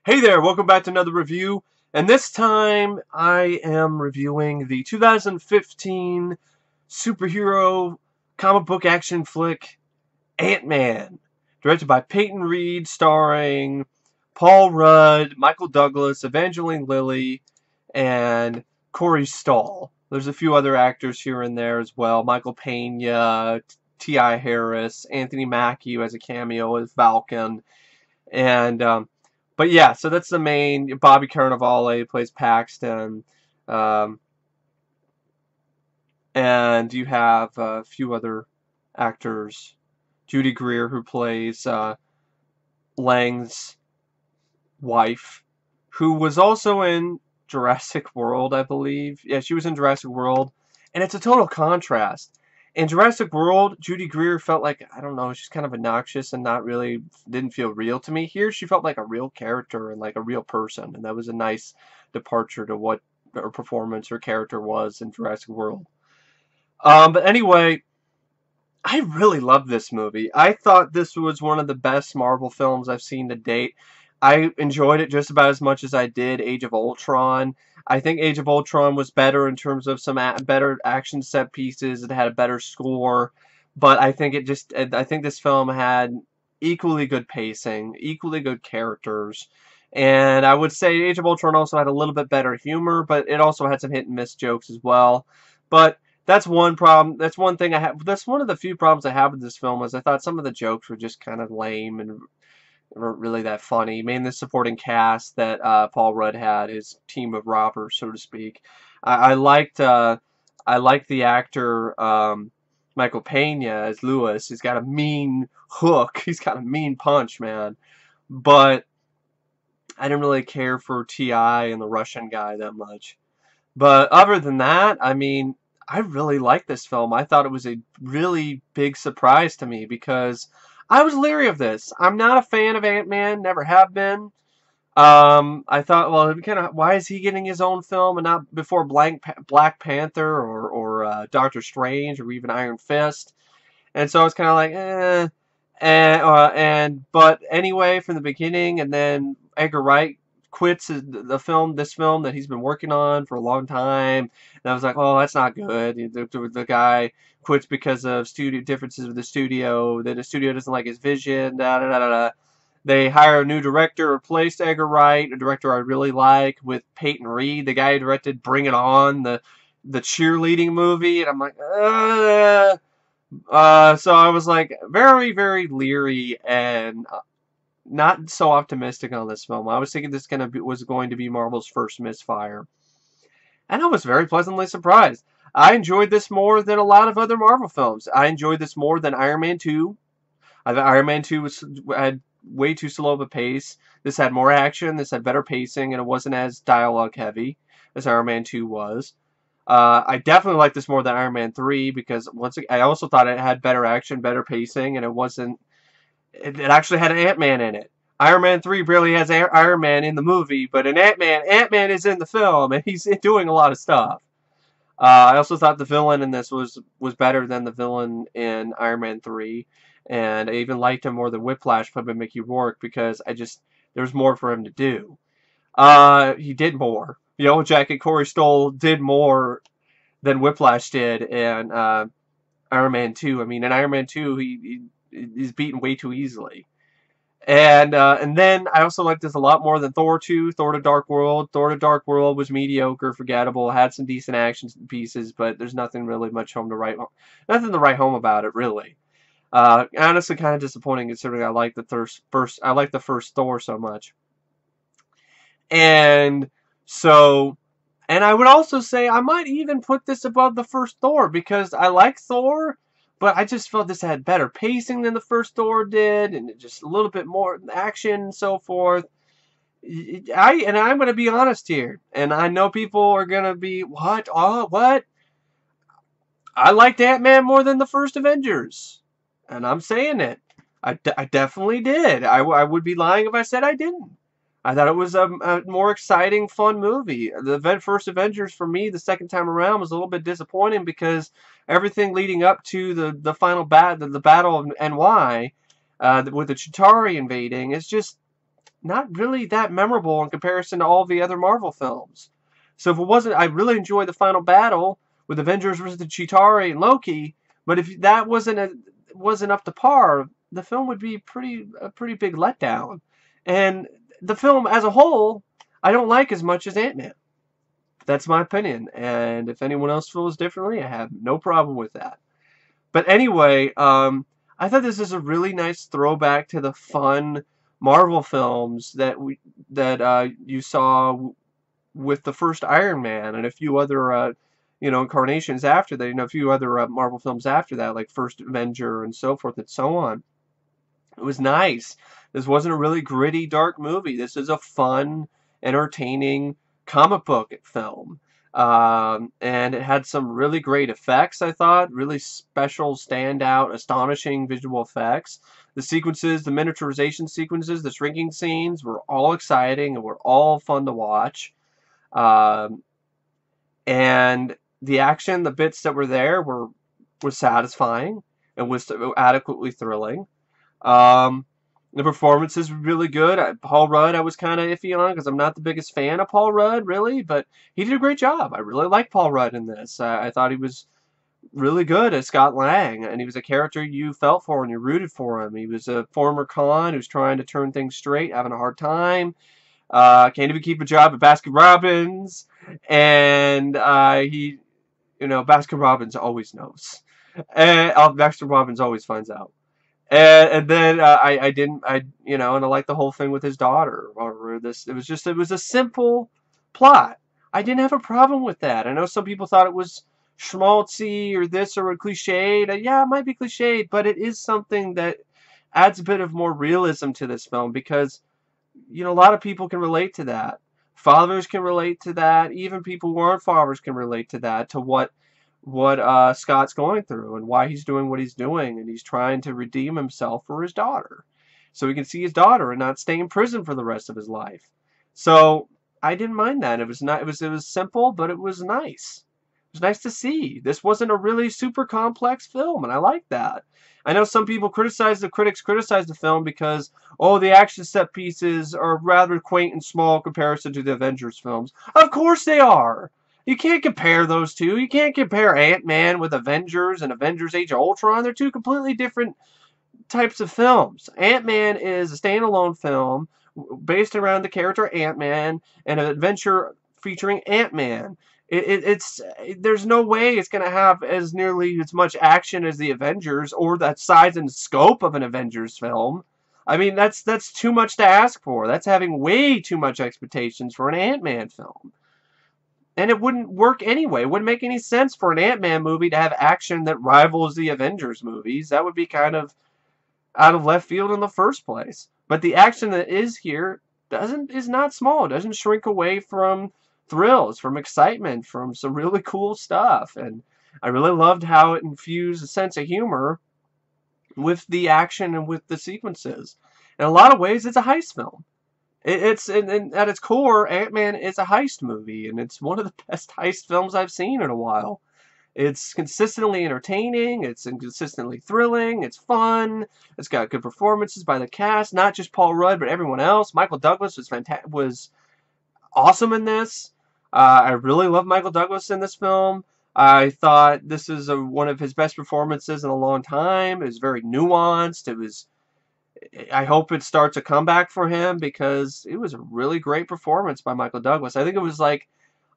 Hey there, welcome back to another review, and this time I am reviewing the 2015 superhero comic book action flick Ant-Man, directed by Peyton Reed, starring Paul Rudd, Michael Douglas, Evangeline Lilly, and Corey Stoll. There's a few other actors here and there as well, Michael Pena, T.I. Harris, Anthony Mackie, who has a cameo as Falcon, and but yeah, so that's the main. Bobby Cannavalle plays Paxton, um, and you have a few other actors. Judy Greer, who plays Lang's wife, who was also in Jurassic World, I believe. Yeah, she was in Jurassic World, and it's a total contrast. In Jurassic World, Judy Greer felt like, I don't know, she's kind of obnoxious and not really, didn't feel real to me. Here, she felt like a real character and like a real person, and that was a nice departure to what her performance, her character was in Jurassic World. But anyway, I really love this movie. I thought this was one of the best Marvel films I've seen to date. I enjoyed it just about as much as I did Age of Ultron. I think Age of Ultron was better in terms of some better action set pieces. It had a better score, but I think this film had equally good pacing, equally good characters, and I would say Age of Ultron also had a little bit better humor, but it also had some hit and miss jokes as well. But that's one problem. That's one thing I have. That's one of the few problems I have with this film is I thought some of the jokes were just kind of lame and weren't really that funny. Mainly the supporting cast that Paul Rudd had, his team of robbers, so to speak. I liked the actor Michael Pena as Lewis. He's got a mean hook. He's got a mean punch, man. But I didn't really care for T.I. and the Russian guy that much. But other than that, I mean, I really liked this film. I thought it was a really big surprise to me because I was leery of this. I'm not a fan of Ant-Man, never have been. I thought, well, why is he getting his own film and not before Black Panther or Doctor Strange or even Iron Fist? And so I was kind of like, eh. But anyway, from the beginning, and then Edgar Wright quits this film that he's been working on for a long time, and I was like, oh, that's not good. The guy quits because of studio differences with the studio. That the studio doesn't like his vision. Da da da da. Da. They hire a new director, replaced Edgar Wright, a director I really like, with Peyton Reed, the guy who directed Bring It On, the cheerleading movie, and I'm like, so I was like very, very leery and not so optimistic on this film. I was thinking was going to be Marvel's first misfire, and I was very pleasantly surprised. I enjoyed this more than a lot of other Marvel films. I enjoyed this more than Iron Man 2. I thought Iron Man 2 had way too slow of a pace. This had more action. This had better pacing, and it wasn't as dialogue heavy as Iron Man 2 was. I definitely like this more than Iron Man 3 because I also thought it had better action, better pacing, and it wasn't. It actually had an Ant-Man in it. Iron Man 3 barely has Iron Man in the movie, but in Ant-Man is in the film, and he's doing a lot of stuff. I also thought the villain in this was better than the villain in Iron Man 3, and I even liked him more than Whiplash played by Mickey Rourke because there was more for him to do. He did more. Yellow Jacket Corey Stoll did more than Whiplash did in Iron Man 2. I mean, in Iron Man 2, he's beaten way too easily. And then I also liked this a lot more than Thor 2, Thor to Dark World. Thor to Dark World was mediocre, forgettable, had some decent action pieces, but there's nothing really much nothing to write home about it, really. Honestly, kind of disappointing considering I like the first Thor so much. And so, and I would also say I might even put this above the first Thor because I like Thor, but I just felt this had better pacing than the first Thor did, and just a little bit more action and so forth. I'm going to be honest here, and I know people are going to be, what? Oh, what? I liked Ant-Man more than the first Avengers, and I'm saying it. I definitely did. I would be lying if I said I didn't. I thought it was a more exciting, fun movie. The first Avengers, for me, the second time around, was a little bit disappointing because everything leading up to the Battle of NY, with the Chitauri invading, is just not really that memorable in comparison to all the other Marvel films. So if it wasn't, I really enjoyed the final battle with Avengers versus the Chitauri and Loki. But if that wasn't up to par, the film would be a pretty big letdown. And the film as a whole, I don't like as much as Ant-Man. That's my opinion. And if anyone else feels differently, I have no problem with that. But anyway, I thought this is a really nice throwback to the fun Marvel films that you saw with the first Iron Man and a few other incarnations after that. A few other Marvel films after that, like First Avenger and so forth and so on. It was nice. This wasn't a really gritty, dark movie. This is a fun, entertaining comic book film. And it had some really great effects, I thought. Really special, standout, astonishing visual effects. The sequences, the miniaturization sequences, the shrinking scenes were all exciting and were all fun to watch. And the action, the bits that were there were satisfying and was adequately thrilling. The performances were really good. Paul Rudd I was kind of iffy on because I'm not the biggest fan of Paul Rudd, really, but he did a great job. I really like Paul Rudd in this. I thought he was really good as Scott Lang, and he was a character you felt for and you rooted for him. He was a former con who's trying to turn things straight, having a hard time. Can't even keep a job at Baskin Robbins, and Baskin Robbins always knows. And Baskin Robbins always finds out. And then and I liked the whole thing with his daughter. It was a simple plot. I didn't have a problem with that. I know some people thought it was schmaltzy or this or cliched. Yeah, it might be cliched, but it is something that adds a bit of more realism to this film because, a lot of people can relate to that. Fathers can relate to that. Even people who aren't fathers can relate to that, to what Scott's going through and why he's doing what he's doing, and he's trying to redeem himself for his daughter so he can see his daughter and not stay in prison for the rest of his life. So I didn't mind that. It was simple, but it was nice. It was nice to see. This wasn't a really super complex film, and I like that. I know some people critics criticize the film because, the action set pieces are rather quaint and small in comparison to the Avengers films. Of course they are. You can't compare those two. You can't compare Ant-Man with Avengers and Avengers Age of Ultron. They're two completely different types of films. Ant-Man is a standalone film based around the character Ant-Man and an adventure featuring Ant-Man. There's no way it's going to have nearly as much action as the Avengers or the size and scope of an Avengers film. I mean, that's too much to ask for. That's having way too much expectations for an Ant-Man film. And it wouldn't work anyway. It wouldn't make any sense for an Ant-Man movie to have action that rivals the Avengers movies. That would be kind of out of left field in the first place. But the action that is here is not small. It doesn't shrink away from thrills, from excitement, from some really cool stuff. And I really loved how it infused a sense of humor with the action and with the sequences. In a lot of ways, it's a heist film. At its core, Ant-Man is a heist movie, and it's one of the best heist films I've seen in a while. It's consistently entertaining, it's consistently thrilling, it's fun, it's got good performances by the cast, not just Paul Rudd, but everyone else. Michael Douglas was awesome in this. I really love Michael Douglas in this film. I thought this is one of his best performances in a long time. It was very nuanced. I hope it starts a comeback for him because it was a really great performance by Michael Douglas. I think it was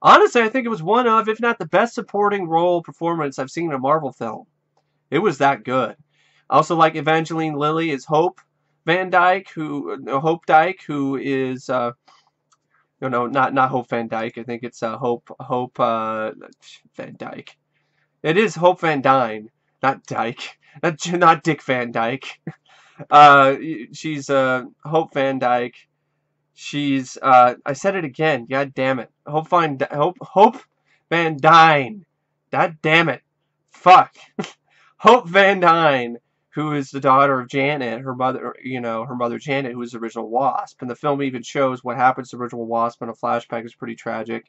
honestly, I think it was one of, if not the best supporting role performance I've seen in a Marvel film. It was that good. I also like Evangeline Lilly as Hope Dyke, who is, not Hope Van Dyke. I think it's Hope Van Dyke. It is Hope Van Dyne, not Dyke. Not Dick Van Dyke. She's Hope Van Dyke. She's I said it again. God damn it. Hope Van Dyne. God damn it. Fuck. Hope Van Dyne, who is the daughter of Janet, her mother Janet, who was the original Wasp. And the film even shows what happens to the original Wasp in a flashback. Is pretty tragic.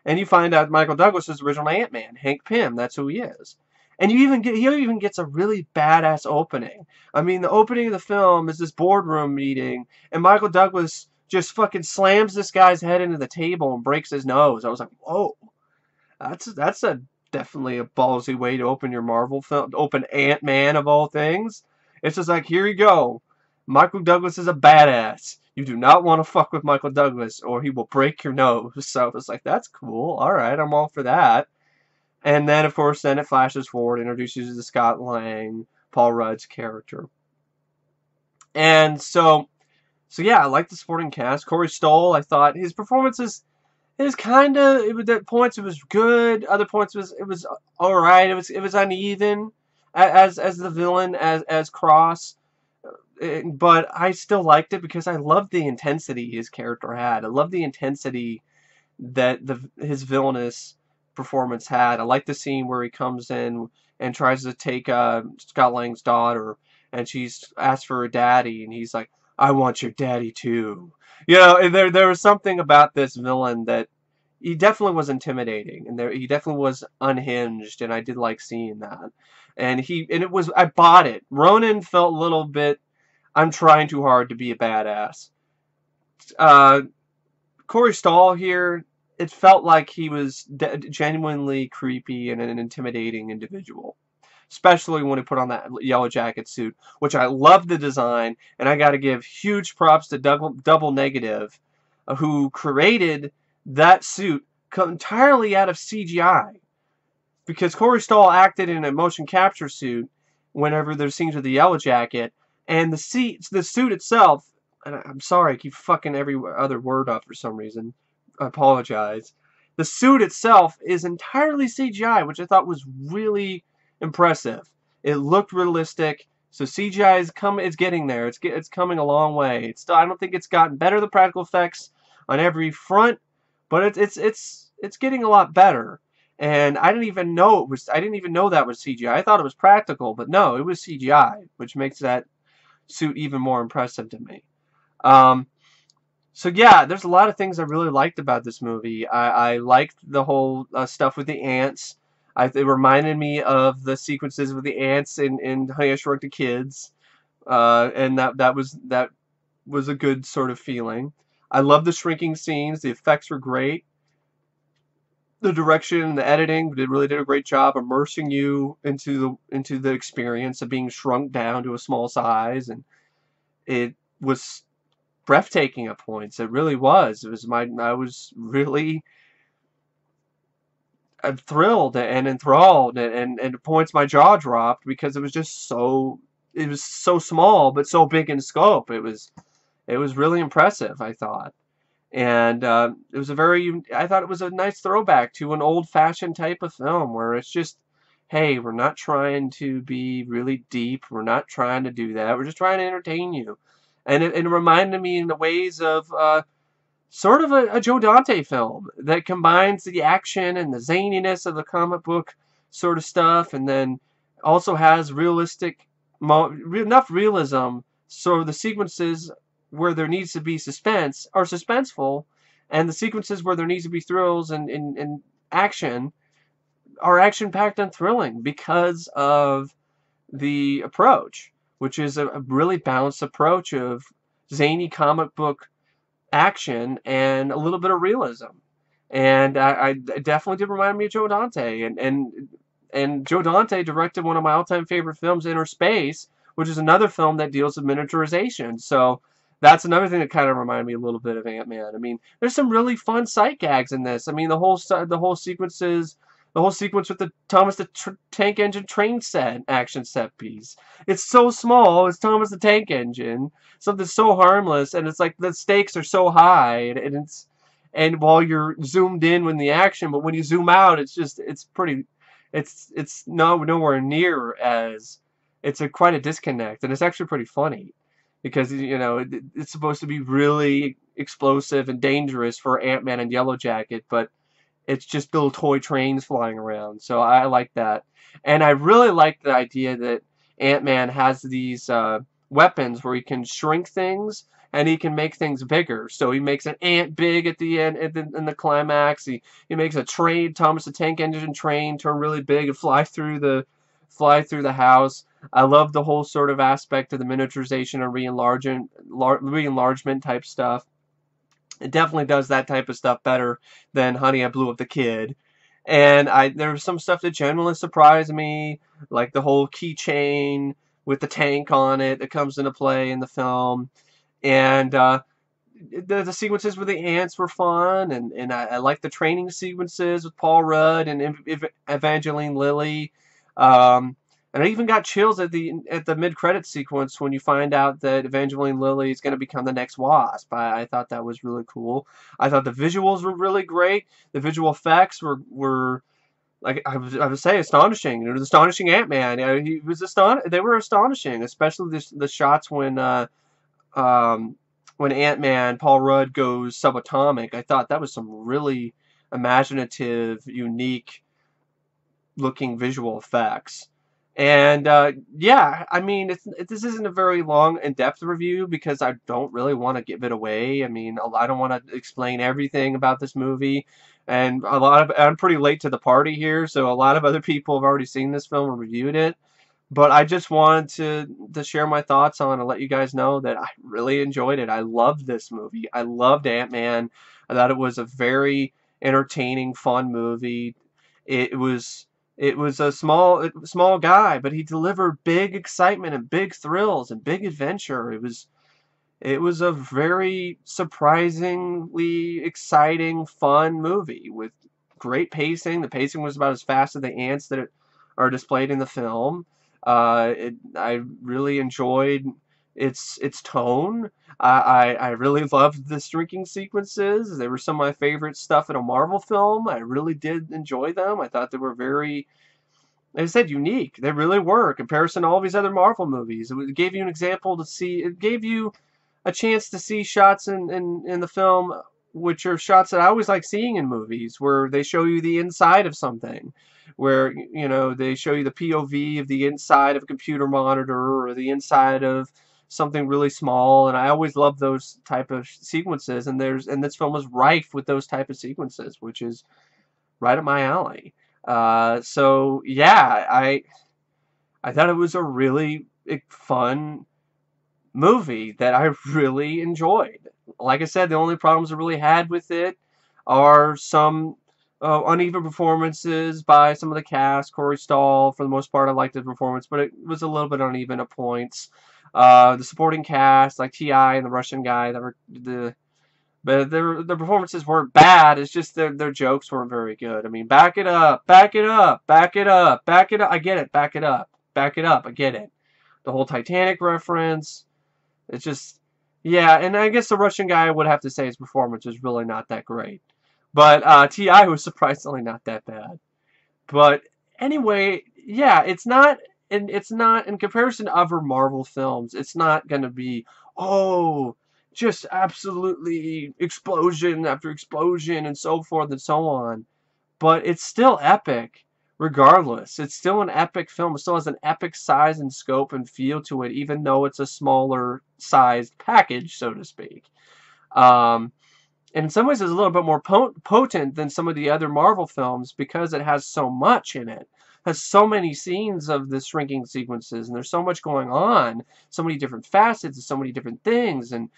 And you find out Michael Douglas is the original Ant-Man, Hank Pym. That's who he is. And he even gets a really badass opening. I mean, the opening of the film is this boardroom meeting, and Michael Douglas just fucking slams this guy's head into the table and breaks his nose. I was like, whoa, that's a definitely a ballsy way to open your Marvel film, open Ant-Man of all things. It's just like, here you go. Michael Douglas is a badass. You do not want to fuck with Michael Douglas or he will break your nose. So it's like, that's cool. All right, I'm all for that. And then, of course, then it flashes forward, introduces you to Scott Lang, Paul Rudd's character. And so yeah, I like the supporting cast. Corey Stoll, I thought his performance is kind of, at points it was good, other points it was all right. It was uneven as the villain, as Cross, but I still liked it because I loved the intensity his character had. I loved the intensity that his villainous performance had. I like the scene where he comes in and tries to take Scott Lang's daughter, and she's asked for her daddy, and he's like, I want your daddy too. You know, and there was something about this villain that he definitely was intimidating, and he definitely was unhinged, and I did like seeing that. And I bought it. Ronan felt a little bit, I'm trying too hard to be a badass. Corey Stoll here, it felt like he was genuinely creepy and an intimidating individual. Especially when he put on that yellow jacket suit, which I love the design, and I got to give huge props to Double Negative, who created that suit entirely out of CGI. Because Corey Stoll acted in a motion capture suit whenever there's scenes with the yellow jacket, and the suit itself, and I'm sorry, I keep fucking every other word up for some reason. I apologize. The suit itself is entirely CGI, which I thought was really impressive. It looked realistic. So CGI is getting there. It's coming a long way. I don't think it's gotten better, the practical effects on every front, but it's getting a lot better. And I didn't even know that was CGI. I thought it was practical, but no, it was CGI, which makes that suit even more impressive to me. So yeah, there's a lot of things I really liked about this movie. I liked the whole stuff with the ants. It reminded me of the sequences with the ants in Honey, I Shrunk the Kids, and that was a good sort of feeling. I love the shrinking scenes. The effects were great. The direction and the editing really did a great job immersing you into the experience of being shrunk down to a small size, and it was breathtaking at points. It really was. I was really thrilled and enthralled, and at points my jaw dropped because it was so small but so big in scope. It was really impressive, I thought. And I thought it was a nice throwback to an old-fashioned type of film where it's just, hey, we're not trying to be really deep. We're not trying to do that. We're just trying to entertain you. And it reminded me in the ways of sort of a Joe Dante film that combines the action and the zaniness of the comic book sort of stuff, and then also has enough realism so the sequences where there needs to be suspense are suspenseful, and the sequences where there needs to be thrills and action are action-packed and thrilling because of the approach, which is a really balanced approach of zany comic book action and a little bit of realism. And I definitely did remind me of Joe Dante. And Joe Dante directed one of my all-time favorite films, Inner Space, which is another film that deals with miniaturization. So that's another thing that kind of reminded me a little bit of Ant-Man. I mean, there's some really fun sight gags in this. I mean, the whole sequence with the Thomas the Tank Engine train set action set piece. It's so small. It's Thomas the Tank Engine. Something so harmless, and it's like the stakes are so high, and while you're zoomed in when the action, but when you zoom out, it's nowhere near as, quite a disconnect, and it's actually pretty funny because it's supposed to be really explosive and dangerous for Ant-Man and Yellow Jacket, but it's just little toy trains flying around. So I like that. And I really like the idea that Ant-Man has these weapons where he can shrink things and he can make things bigger. So he makes an ant big at the end, in the climax. He makes a train, Thomas the Tank Engine train, turn really big and fly through the house. I love the whole sort of aspect of the miniaturization and re-enlargement type stuff. It definitely does that type of stuff better than Honey, I Blew Up the Kid. And there was some stuff that genuinely surprised me, like the whole keychain with the tank on it that comes into play in the film. And the sequences with the ants were fun, and I like the training sequences with Paul Rudd and Evangeline Lilly. And I even got chills at the mid-credit sequence when you find out that Evangeline Lilly is going to become the next Wasp. I thought that was really cool. I thought the visuals were really great. The visual effects were like I would say astonishing. It was astonishing Ant-Man. He was They were astonishing, especially the shots when Ant-Man, Paul Rudd goes subatomic. I thought that was some really imaginative, unique looking visual effects. And yeah, I mean, this isn't a very long, in-depth review because I don't really want to give it away. I mean, I don't want to explain everything about this movie, and I'm pretty late to the party here, so a lot of other people have already seen this film and reviewed it. But I just wanted to share my thoughts on it and let you guys know that I really enjoyed it. I loved this movie. I loved Ant-Man. I thought it was a very entertaining, fun movie. It was a small guy, but he delivered big excitement and big thrills and big adventure. It was a very surprisingly exciting, fun movie with great pacing. The pacing was about as fast as the ants that are displayed in the film. I really enjoyed its tone. I really loved the drinking sequences. They were some of my favorite stuff in a Marvel film. I really did enjoy them. I thought they were very, like I said, unique. They really were, in comparison to all these other Marvel movies. It gave you an example to see. It gave you a chance to see shots in the film, which are shots that I always like seeing in movies, where they show you the inside of something, where they show you the POV of the inside of a computer monitor or the inside of something really small. And I always love those type of sequences, and this film is rife with those type of sequences, which is right up my alley. So yeah, I thought it was a really fun movie that I really enjoyed. Like I said, the only problems I really had with it are some uneven performances by some of the cast. Corey Stoll, for the most part, I liked his performance, but it was a little bit uneven at points. The supporting cast, like T.I. and the Russian guy, but their performances weren't bad. It's just their jokes weren't very good. I mean, back it up, back it up, back it up, back it up. I get it, back it up, back it up. I get it. The whole Titanic reference. It's just, yeah, and I guess the Russian guy would have to say his performance was really not that great. But T.I. was surprisingly not that bad. But anyway, yeah, it's not in comparison to other Marvel films, it's not going to be, oh, just absolutely explosion after explosion and so forth and so on. But it's still epic regardless. It's still an epic film. It still has an epic size and scope and feel to it, even though it's a smaller sized package, so to speak. And in some ways it's a little bit more potent than some of the other Marvel films because it has so much in it. It has so many scenes of the shrinking sequences, and there's so much going on, so many different facets, and so many different things, and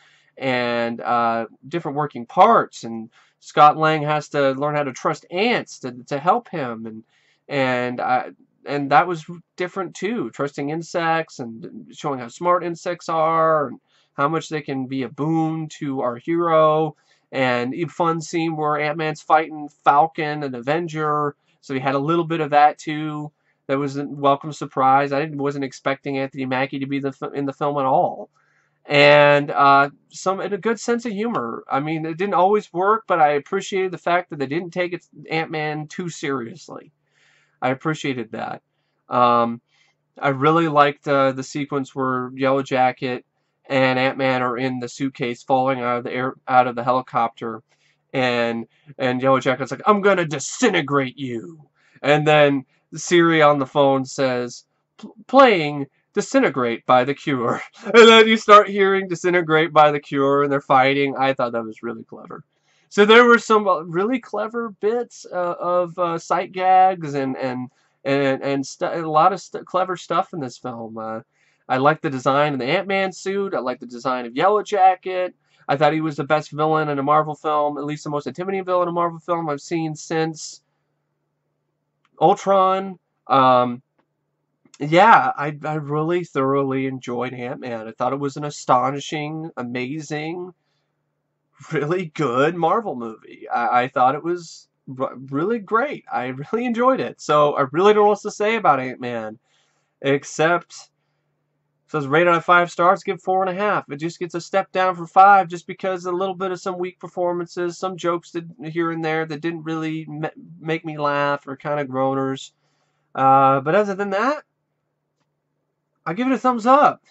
different working parts. And Scott Lang has to learn how to trust ants to help him, and that was different too. Trusting insects and showing how smart insects are and how much they can be a boon to our hero. And a fun scene where Ant-Man's fighting Falcon, an Avenger, so he had a little bit of that too. That was a welcome surprise. Wasn't expecting Anthony Mackie to be in the film at all. And a good sense of humor. I mean, it didn't always work, but I appreciated the fact that they didn't take Ant-Man too seriously. I appreciated that. I really liked the sequence where Yellow Jacket and Ant-Man are in the suitcase falling out of the helicopter, and Yellow Jacket's like, "I'm gonna disintegrate you," and then Siri on the phone says, "Playing Disintegrate by The Cure," and then you start hearing Disintegrate by The Cure, and they're fighting. I thought that was really clever. So there were some really clever bits of sight gags and a lot of clever stuff in this film. I like the design of the Ant-Man suit. I like the design of Yellow Jacket. I thought he was the best villain in a Marvel film, at least the most intimidating villain in a Marvel film I've seen since Ultron. Yeah, I really thoroughly enjoyed Ant-Man. I thought it was an astonishing, amazing, really good Marvel movie. I thought it was really great. I really enjoyed it. So I really don't know what to say about Ant-Man, except it says rated at 5 stars, give 4.5. It just gets a step down from 5 just because a little bit of some weak performances, some jokes that here and there that didn't really make me laugh or kind of groaners. But other than that, I give it a thumbs up.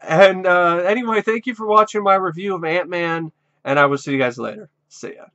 And anyway, thank you for watching my review of Ant-Man, and I will see you guys later. See ya.